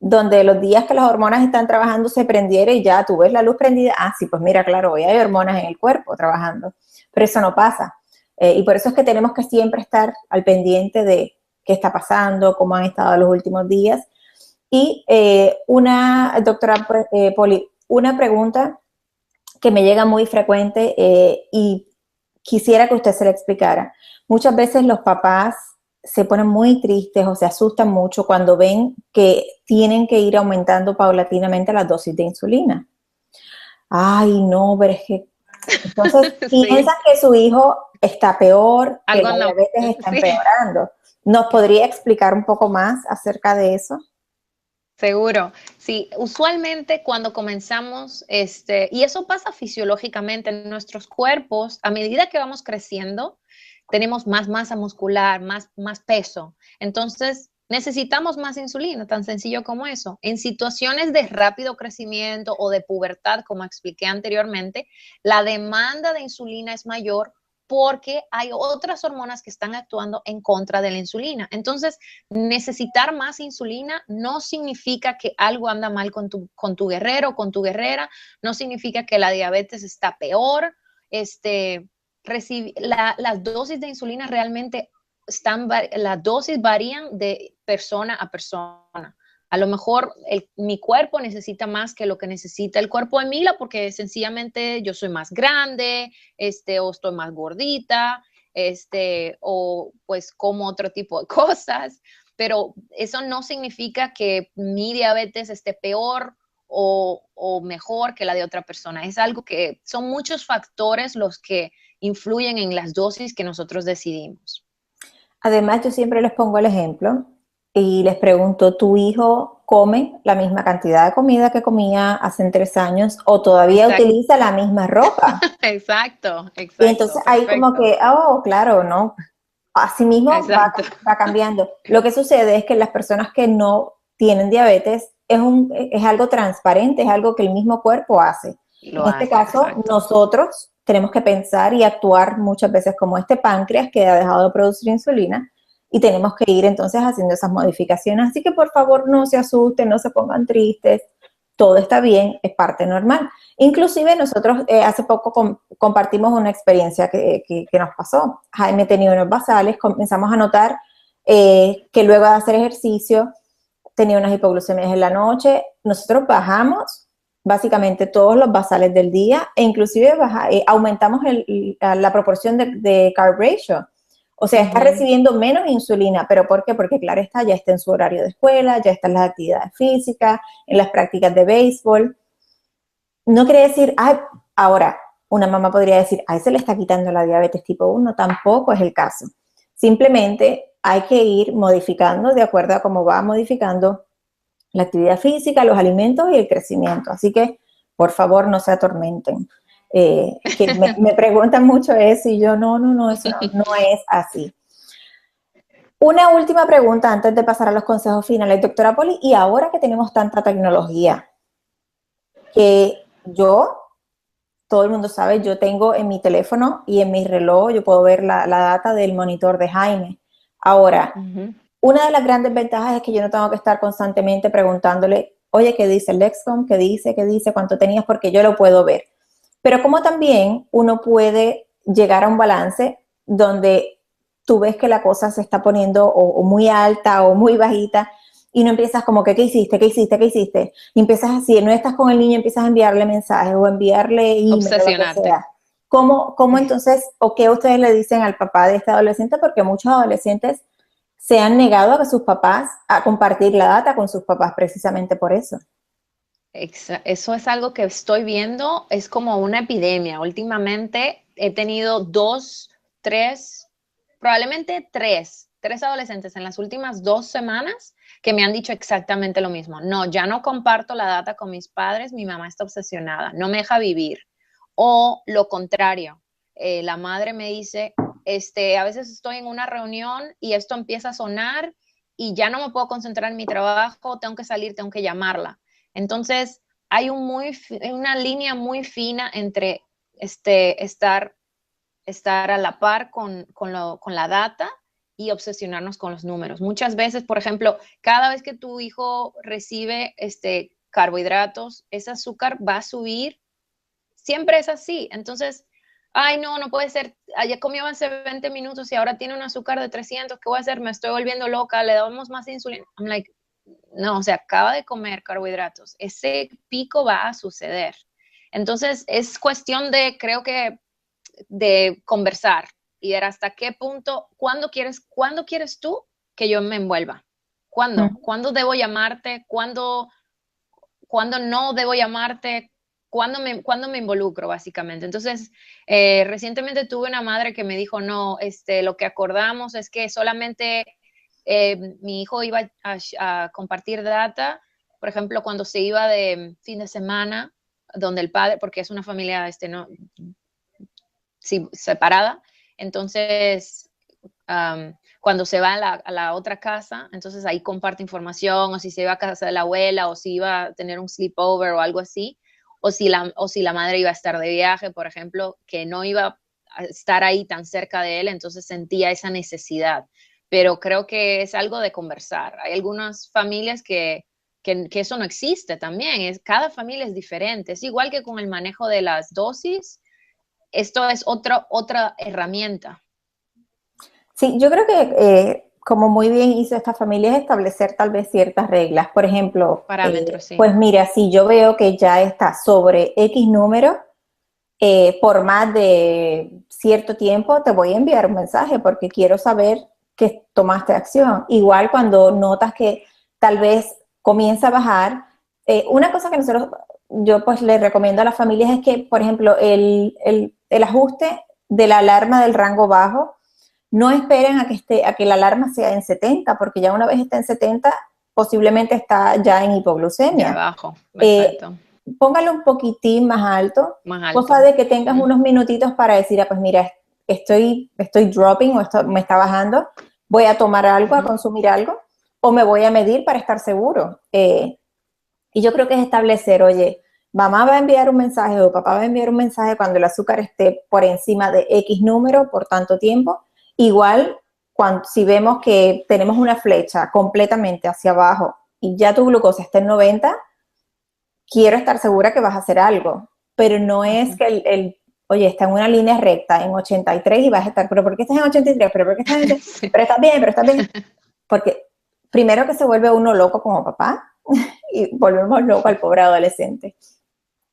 donde los días que las hormonas están trabajando se prendiera y ya tú ves la luz prendida, ah, sí, pues mira, claro, hoy hay hormonas en el cuerpo trabajando, pero eso no pasa. Y por eso es que tenemos que siempre estar al pendiente de qué está pasando, cómo han estado los últimos días. Y doctora Poli, una pregunta que me llega muy frecuente y quisiera que usted se la explicara. Muchas veces los papás se ponen muy tristes o se asustan mucho cuando ven que tienen que ir aumentando paulatinamente las dosis de insulina. Ay, no, pero es que entonces Sí, piensan que su hijo está peor, que algo la no. diabetes está Sí. empeorando. ¿Nos podría explicar un poco más acerca de eso? Seguro, sí, usualmente cuando comenzamos, y eso pasa fisiológicamente en nuestros cuerpos, a medida que vamos creciendo, tenemos más masa muscular, más peso. Entonces, necesitamos más insulina, tan sencillo como eso. En situaciones de rápido crecimiento o de pubertad, como expliqué anteriormente, la demanda de insulina es mayor porque hay otras hormonas que están actuando en contra de la insulina. Entonces, necesitar más insulina no significa que algo anda mal con tu guerrero, con tu guerrera, no significa que la diabetes está peor. Las dosis de insulina realmente las dosis varían de persona a persona. A lo mejor mi cuerpo necesita más que lo que necesita el cuerpo de Mila porque sencillamente yo soy más grande, o estoy más gordita, o pues como otro tipo de cosas, pero eso no significa que mi diabetes esté peor o mejor que la de otra persona. Es algo que son muchos factores los que influyen en las dosis que nosotros decidimos. Además, yo siempre les pongo el ejemplo y les pregunto, ¿tu hijo come la misma cantidad de comida que comía hace 3 años o todavía Exacto, utiliza la misma ropa? exacto, Y entonces exacto, ahí como perfecto. que, oh, claro, ¿no? Así mismo Exacto. va cambiando. Lo que sucede es que las personas que no tienen diabetes es algo transparente, es algo que el mismo cuerpo hace. Lo En este hace, caso, exacto. nosotros tenemos que pensar y actuar muchas veces como este páncreas que ha dejado de producir insulina y tenemos que ir entonces haciendo esas modificaciones. Así que por favor no se asusten, no se pongan tristes, todo está bien, es parte normal. Inclusive nosotros hace poco compartimos una experiencia que nos pasó. Jaime tenía unos basales, comenzamos a notar que luego de hacer ejercicio tenía unas hipoglucemias en la noche. Nosotros bajamos básicamente todos los basales del día e inclusive aumentamos la proporción de carb ratio. O sea, está Ujú. recibiendo menos insulina, ¿pero por qué? Porque claro está, ya está en su horario de escuela, ya está en las actividades físicas, en las prácticas de béisbol. No quiere decir, ay, ahora, una mamá podría decir, ay, se le está quitando la diabetes tipo 1, tampoco es el caso. Simplemente hay que ir modificando de acuerdo a cómo va modificando la actividad física, los alimentos y el crecimiento. Así que, por favor, no se atormenten. Que me preguntan mucho eso y yo, no, eso no es así. Una última pregunta antes de pasar a los consejos finales, doctora Poli, y ahora que tenemos tanta tecnología, que todo el mundo sabe, yo tengo en mi teléfono y en mi reloj, yo puedo ver la data del monitor de Jaime. Ahora, Ujú. una de las grandes ventajas es que yo no tengo que estar constantemente preguntándole, oye, ¿qué dice el Dexcom? ¿Qué dice? ¿Qué dice? ¿Cuánto tenías? Porque yo lo puedo ver. Pero como también uno puede llegar a un balance donde tú ves que la cosa se está poniendo o muy alta o muy bajita y no empiezas como que, ¿qué hiciste? ¿Qué hiciste? ¿Qué hiciste? Y empiezas así, no estás con el niño, empiezas a enviarle mensajes o enviarle email o lo que Obsesionarte. sea. ¿Cómo entonces, o qué ustedes le dicen al papá de este adolescente? Porque muchos adolescentes se han negado a que sus papás, a compartir la data con sus papás precisamente por eso. Eso es algo que estoy viendo, es como una epidemia. Últimamente he tenido dos, tres, probablemente tres adolescentes en las últimas 2 semanas que me han dicho exactamente lo mismo. No, ya no comparto la data con mis padres, mi mamá está obsesionada, no me deja vivir. O lo contrario, la madre me dice, a veces estoy en una reunión y esto empieza a sonar y ya no me puedo concentrar en mi trabajo, tengo que salir, tengo que llamarla. Entonces, hay una línea muy fina entre estar a la par con la data y obsesionarnos con los números. Muchas veces, por ejemplo, cada vez que tu hijo recibe carbohidratos, ese azúcar va a subir. Siempre es así. Entonces, ay, no, no puede ser. Ayer comió hace 20 minutos y ahora tiene un azúcar de 300. ¿Qué voy a hacer? Me estoy volviendo loca. Le damos más insulina. I'm like, no, o sea, acaba de comer carbohidratos, ese pico va a suceder. Entonces, es cuestión de, creo que, de conversar y ver hasta qué punto, cuándo quieres tú que yo me envuelva? ¿Cuándo? Mm. ¿Cuándo debo llamarte? ¿Cuándo no debo llamarte? ¿Cuándo me involucro, básicamente? Entonces, recientemente tuve una madre que me dijo, no, lo que acordamos es que solamente mi hijo iba a compartir data, por ejemplo, cuando se iba de fin de semana, donde el padre, porque es una familia no, sí, separada, entonces cuando se va a la otra casa, entonces ahí comparte información, o si se iba a casa de la abuela, o si iba a tener un sleepover o algo así, o si la madre iba a estar de viaje, por ejemplo, que no iba a estar ahí tan cerca de él, entonces sentía esa necesidad. Pero creo que es algo de conversar. Hay algunas familias que eso no existe también. Cada familia es diferente. Es igual que con el manejo de las dosis. Esto es otra herramienta. Sí, yo creo que como muy bien hizo esta familia es establecer tal vez ciertas reglas. Por ejemplo, Parámetros, sí. pues mira, si yo veo que ya está sobre X número, por más de cierto tiempo te voy a enviar un mensaje porque quiero saber que tomaste acción. Igual cuando notas que tal vez comienza a bajar, una cosa que yo pues le recomiendo a las familias es que, por ejemplo, el ajuste de la alarma del rango bajo, no esperen a que la alarma sea en 70, porque ya una vez está en 70, posiblemente está ya en Ya hipoglucemia. abajo, Eh, exacto. Póngale un poquitín más alto, Más cosa alto. de que tengas unos minutitos para decir, pues mira, estoy dropping o esto me está bajando, voy a tomar algo, a consumir algo, o me voy a medir para estar seguro. Y yo creo que es establecer, oye, mamá va a enviar un mensaje o papá va a enviar un mensaje cuando el azúcar esté por encima de X número por tanto tiempo. Igual, si vemos que tenemos una flecha completamente hacia abajo y ya tu glucosa está en 90, quiero estar segura que vas a hacer algo. Pero no es que oye, está en una línea recta en 83 y vas a estar, pero ¿por qué estás en 83? ¿Pero por qué estás en 83? Sí. Pero estás bien, pero estás bien. Porque primero que se vuelve uno loco como papá y volvemos loco al pobre adolescente.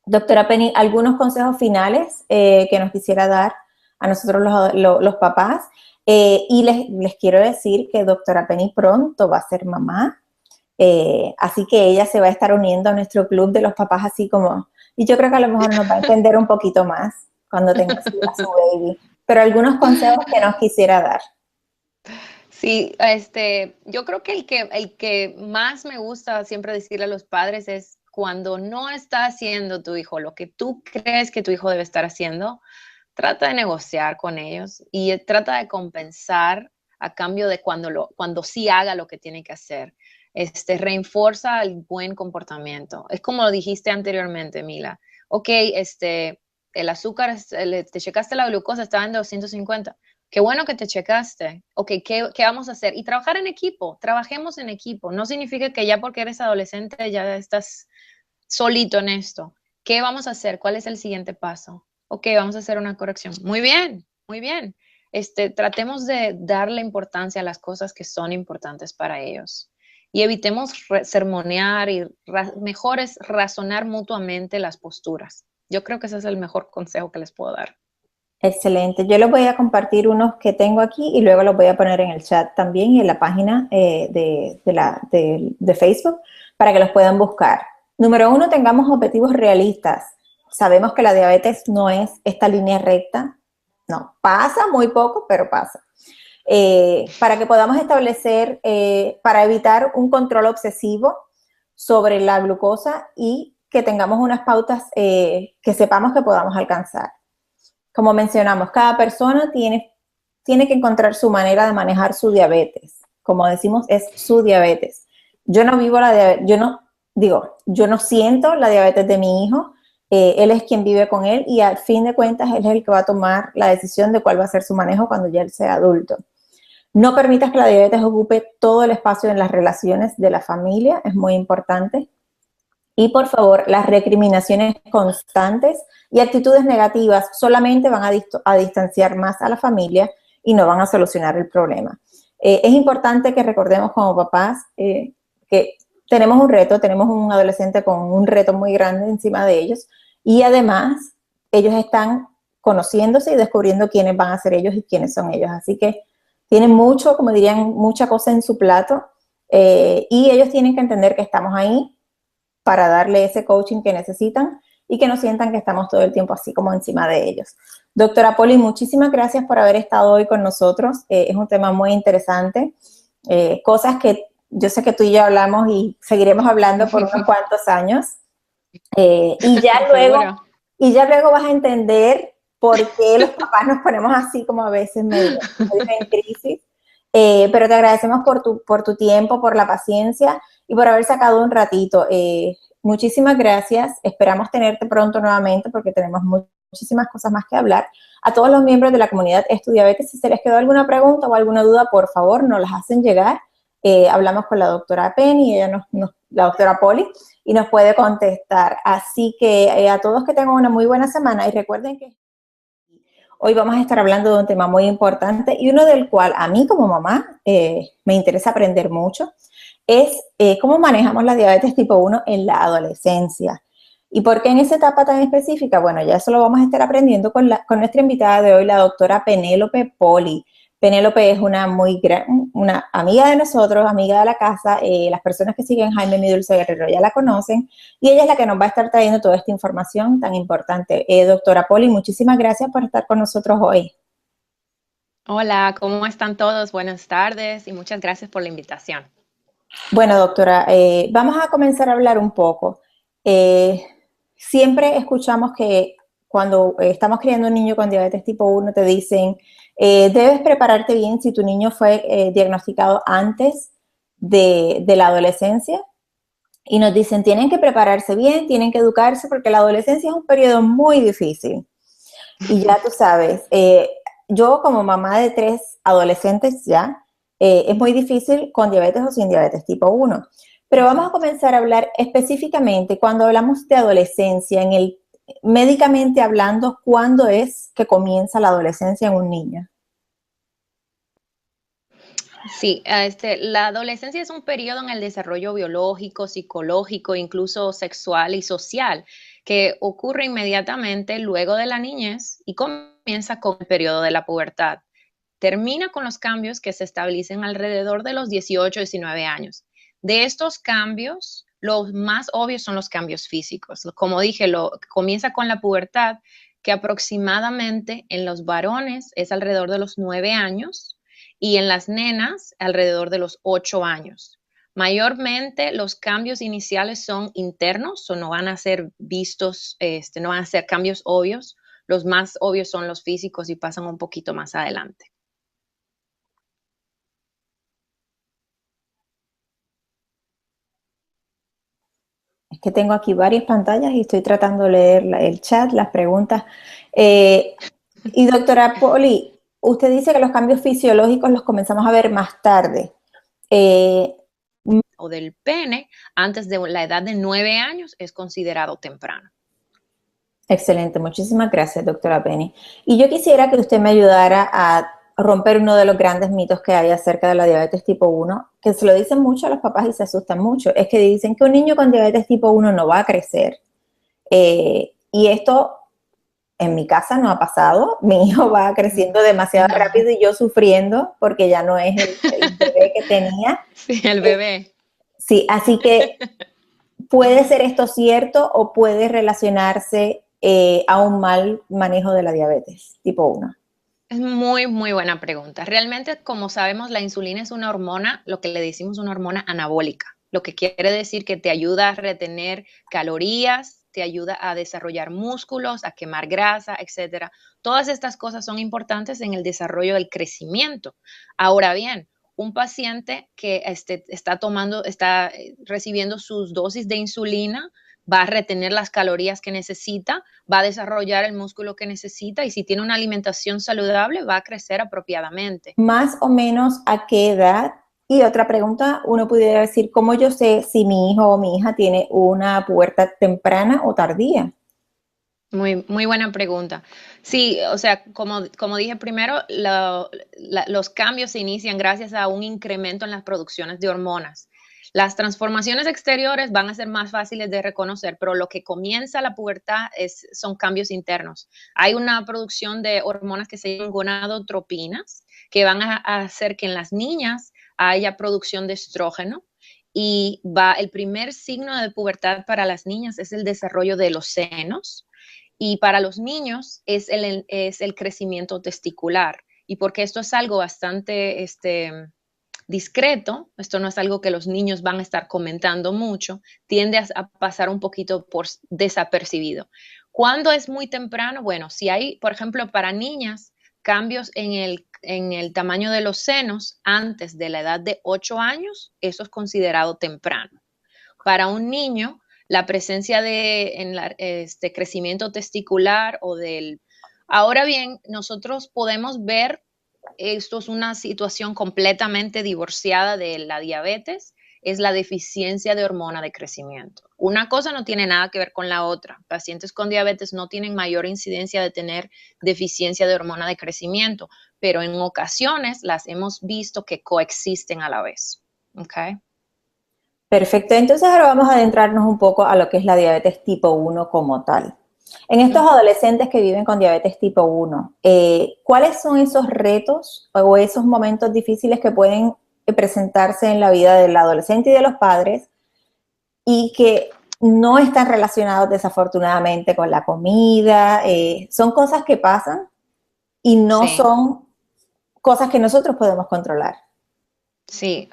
Doctora Penny, ¿algunos consejos finales que nos quisiera dar a nosotros los papás? Y les quiero decir que doctora Penny pronto va a ser mamá, así que ella se va a estar uniendo a nuestro club de los papás así como, y yo creo que a lo mejor nos va a entender un poquito más cuando tenga a su baby. Pero algunos consejos que nos quisiera dar. Sí, yo creo que el que más me gusta siempre decirle a los padres es cuando no está haciendo tu hijo lo que tú crees que tu hijo debe estar haciendo, trata de negociar con ellos y trata de compensar a cambio de cuando sí haga lo que tiene que hacer. Reinforza el buen comportamiento. Es como lo dijiste anteriormente, Mila. Ok, el azúcar, te checaste la glucosa, estaba en 250. Qué bueno que te checaste. Ok, ¿qué vamos a hacer? Y trabajar en equipo, trabajemos en equipo. No significa que ya porque eres adolescente ya estás solito en esto. ¿Qué vamos a hacer? ¿Cuál es el siguiente paso? Ok, vamos a hacer una corrección. Muy bien, muy bien. Tratemos de darle importancia a las cosas que son importantes para ellos y evitemos sermonear y mejor es razonar mutuamente las posturas. Yo creo que ese es el mejor consejo que les puedo dar. Excelente. Yo les voy a compartir unos que tengo aquí y luego los voy a poner en el chat también y en la página de Facebook para que los puedan buscar. Número uno, tengamos objetivos realistas. Sabemos que la diabetes no es esta línea recta. No, pasa muy poco, pero pasa. Para que podamos establecer, para evitar un control obsesivo sobre la glucosa y que tengamos unas pautas que sepamos que podamos alcanzar. Como mencionamos, cada persona tiene que encontrar su manera de manejar su diabetes. Como decimos, es su diabetes. Yo no vivo la diabetes, yo no siento la diabetes de mi hijo, él es quien vive con él y al fin de cuentas él es el que va a tomar la decisión de cuál va a ser su manejo cuando ya él sea adulto. No permitas que la diabetes ocupe todo el espacio en las relaciones de la familia, es muy importante. Y por favor, las recriminaciones constantes y actitudes negativas solamente van a distanciar más a la familia y no van a solucionar el problema. Es importante que recordemos como papás que tenemos un reto, tenemos un adolescente con un reto muy grande encima de ellos y además ellos están conociéndose y descubriendo quiénes van a ser ellos y quiénes son ellos. Así que tienen mucho, como dirían, mucha cosa en su plato y ellos tienen que entender que estamos ahí para darle ese coaching que necesitan y que no sientan que estamos todo el tiempo así como encima de ellos. Doctora Poli, muchísimas gracias por haber estado hoy con nosotros. Es un tema muy interesante, cosas que yo sé que tú y yo hablamos y seguiremos hablando por unos cuantos años. Y Seguro. ya luego vas a entender por qué los papás nos ponemos así como a veces medio en crisis. Pero te agradecemos por tu tiempo, por la paciencia y por haber sacado un ratito. Muchísimas gracias. Esperamos tenerte pronto nuevamente porque tenemos muchísimas cosas más que hablar. A todos los miembros de la comunidad Estudiabetes, si se les quedó alguna pregunta o alguna duda, por favor, nos las hacen llegar. Hablamos con la doctora Penny, la doctora Poli, y nos puede contestar. Así que a todos que tengan una muy buena semana y recuerden que hoy vamos a estar hablando de un tema muy importante y uno del cual a mí como mamá me interesa aprender mucho, es cómo manejamos la diabetes tipo 1 en la adolescencia. ¿Y por qué en esa etapa tan específica? Bueno, ya eso lo vamos a estar aprendiendo con nuestra invitada de hoy, la doctora Penélope Poli. Penélope es una amiga de nosotros, amiga de la casa. Las personas que siguen Jaime Mi Dulce Guerrero ya la conocen y ella es la que nos va a estar trayendo toda esta información tan importante. Doctora Poli, muchísimas gracias por estar con nosotros hoy. Hola, ¿cómo están todos? Buenas tardes y muchas gracias por la invitación. Bueno, doctora, vamos a comenzar a hablar un poco. Eh, Siempre escuchamos que cuando estamos criando un niño con diabetes tipo 1 te dicen, debes prepararte bien si tu niño fue diagnosticado antes de la adolescencia. Y nos dicen, tienen que prepararse bien, tienen que educarse porque la adolescencia es un periodo muy difícil. Y ya tú sabes, yo como mamá de 3 adolescentes ya, es muy difícil con diabetes o sin diabetes tipo 1. Pero vamos a comenzar a hablar específicamente cuando hablamos de adolescencia, médicamente hablando, ¿cuándo es que comienza la adolescencia en un niño? Sí, la adolescencia es un periodo en el desarrollo biológico, psicológico, incluso sexual y social, que ocurre inmediatamente luego de la niñez y comienza con el periodo de la pubertad. Termina con los cambios que se establecen alrededor de los 18, 19 años. De estos cambios, los más obvios son los cambios físicos. Como dije, comienza con la pubertad, que aproximadamente en los varones es alrededor de los 9 años y en las nenas alrededor de los 8 años. Mayormente los cambios iniciales son internos o no van a ser vistos, no van a ser cambios obvios. Los más obvios son los físicos y pasan un poquito más adelante. Es que tengo aquí varias pantallas y estoy tratando de leer el chat, las preguntas. Eh, y doctora Poli, usted dice que los cambios fisiológicos los comenzamos a ver más tarde. Eh, O del pene antes de la edad de 9 años es considerado temprano. Excelente, muchísimas gracias, doctora Penny. Y yo quisiera que usted me ayudara a romper uno de los grandes mitos que hay acerca de la diabetes tipo 1, que se lo dicen mucho a los papás y se asustan mucho. Es que dicen que un niño con diabetes tipo 1 no va a crecer. Y esto en mi casa no ha pasado. Mi hijo va creciendo demasiado No. rápido y yo sufriendo porque ya no es el bebé que tenía. Sí, el bebé. Sí, así que ¿puede ser esto cierto o puede relacionarse a un mal manejo de la diabetes tipo 1? Es muy, muy buena pregunta. Realmente, como sabemos, la insulina es una hormona, lo que le decimos una hormona anabólica, lo que quiere decir que te ayuda a retener calorías, te ayuda a desarrollar músculos, a quemar grasa, etcétera. Todas estas cosas son importantes en el desarrollo del crecimiento. Ahora bien, un paciente que está recibiendo sus dosis de insulina, va a retener las calorías que necesita, va a desarrollar el músculo que necesita y si tiene una alimentación saludable va a crecer apropiadamente. Más o menos a qué edad. Y otra pregunta, uno pudiera decir, ¿cómo yo sé si mi hijo o mi hija tiene una pubertad temprana o tardía? Muy, muy buena pregunta. Sí, o sea, como dije primero, los cambios se inician gracias a un incremento en las producciones de hormonas. Las transformaciones exteriores van a ser más fáciles de reconocer, pero lo que comienza la pubertad son cambios internos. Hay una producción de hormonas que se llaman gonadotropinas, que van a hacer que en las niñas haya producción de estrógeno. Y el primer signo de pubertad para las niñas es el desarrollo de los senos y para los niños es el crecimiento testicular. Y porque esto es algo bastante discreto, esto no es algo que los niños van a estar comentando mucho, tiende a pasar un poquito por desapercibido. ¿Cuándo es muy temprano? Bueno, si hay, por ejemplo, para niñas, cambios en el tamaño de los senos antes de la edad de 8 años, eso es considerado temprano. Para un niño, la presencia de crecimiento testicular o del... Ahora bien, nosotros podemos ver, esto es una situación completamente divorciada de la diabetes, es la deficiencia de hormona de crecimiento. Una cosa no tiene nada que ver con la otra. Pacientes con diabetes no tienen mayor incidencia de tener deficiencia de hormona de crecimiento, pero en ocasiones las hemos visto que coexisten a la vez. ¿Okay? Perfecto, entonces ahora vamos a adentrarnos un poco a lo que es la diabetes tipo 1 como tal. En estos Ujú. adolescentes que viven con diabetes tipo 1, ¿cuáles son esos retos o esos momentos difíciles que pueden presentarse en la vida del adolescente y de los padres y que no están relacionados desafortunadamente con la comida? Son cosas que pasan y no Sí. son cosas que nosotros podemos controlar. Sí,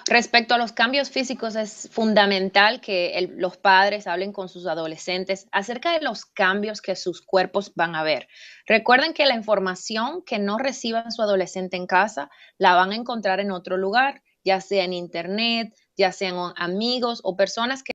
respecto a los cambios físicos, es fundamental que los padres hablen con sus adolescentes acerca de los cambios que sus cuerpos van a ver. Recuerden que la información que no reciba su adolescente en casa la van a encontrar en otro lugar, ya sea en internet, ya sean amigos o personas que